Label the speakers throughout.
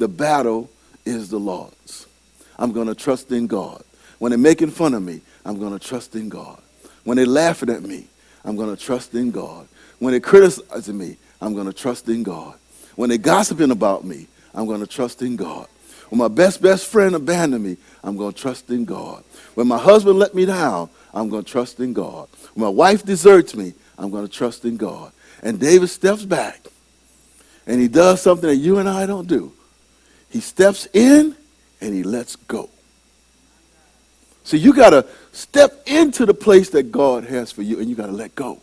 Speaker 1: the battle is the Lord's. I'm going to trust in God. When they're making fun of me, I'm going to trust in God. When they're laughing at me, I'm going to trust in God. When they're criticizing me, I'm going to trust in God. When they're gossiping about me, I'm going to trust in God. When my best friend abandoned me, I'm going to trust in God. When my husband let me down, I'm going to trust in God. When my wife deserts me, I'm going to trust in God. And David steps back, and he does something that you and I don't do. He steps in, and he lets go. See, you got to step into the place that God has for you, and you got to let go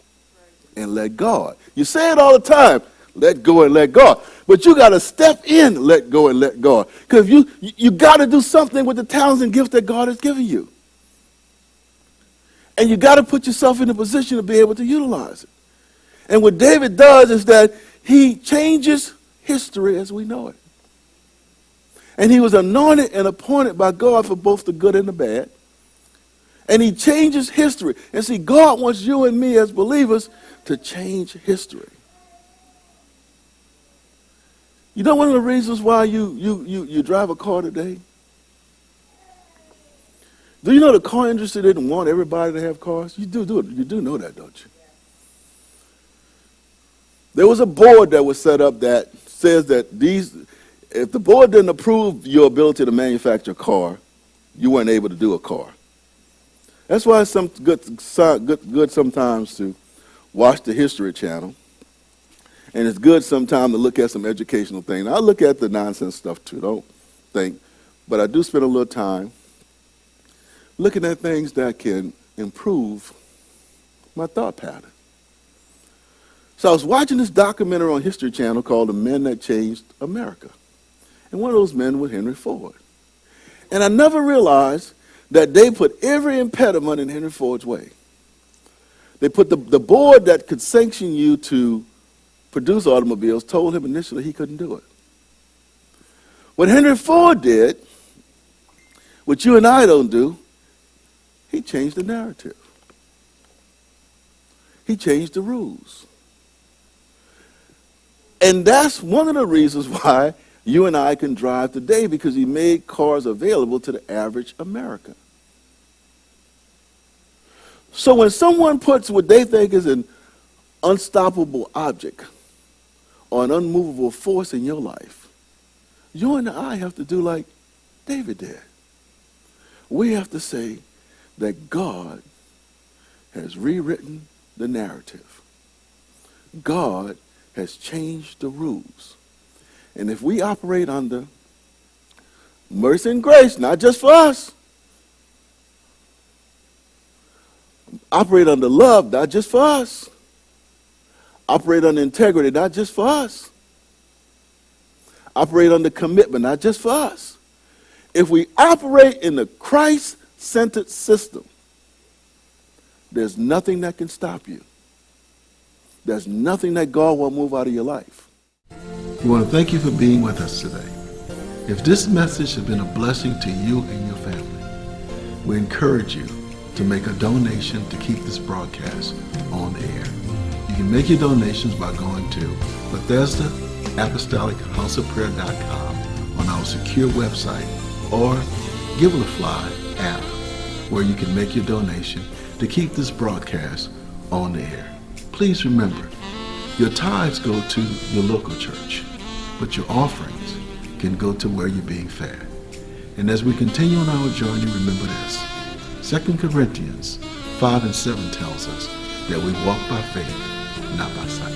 Speaker 1: and let God. You say it all the time, let go and let God. But you got to step in, let go and let God. Because you got to do something with the talents and gifts that God has given you. And you got to put yourself in a position to be able to utilize it. And what David does is that he changes history as we know it. And he was anointed and appointed by God for both the good and the bad. And he changes history. And see, God wants you and me as believers to change history. You know one of the reasons why you drive a car today? Do you know the car industry didn't want everybody to have cars? You do know that, don't you? There was a board that was set up that says that if the board didn't approve your ability to manufacture a car, you weren't able to do a car. That's why it's good sometimes to watch the History Channel. And it's good sometimes to look at some educational things. I look at the nonsense stuff too, don't think. But I do spend a little time looking at things that can improve my thought pattern. So I was watching this documentary on History Channel called The Men That Changed America. And one of those men was Henry Ford. And I never realized that they put every impediment in Henry Ford's way. They put the board that could sanction you to produce automobiles told him initially he couldn't do it. What Henry Ford did, what you and I don't do, he changed the narrative. He changed the rules. And that's one of the reasons why you and I can drive today, because he made cars available to the average American. So when someone puts what they think is an unstoppable object or an unmovable force in your life, you and I have to do like David did. We have to say that God has rewritten the narrative. God has changed the rules. And if we operate under mercy and grace, not just for us, operate under love, not just for us, operate under integrity, not just for us, operate under commitment, not just for us. If we operate in the Christ-centered system, there's nothing that can stop you. There's nothing that God won't move out of your life. We want to thank you for being with us today. If this message has been a blessing to you and your family, we encourage you to make a donation to keep this broadcast on air. You can make your donations by going to Bethesda ApostolicHouseOfPrayer.com on our secure website, or Givelify app, where you can make your donation to keep this broadcast on the air. Please remember, your tithes go to your local church, but your offerings can go to where you're being fed. And as we continue on our journey, remember this. 2 Corinthians 5:7 tells us that we walk by faith, not by sight.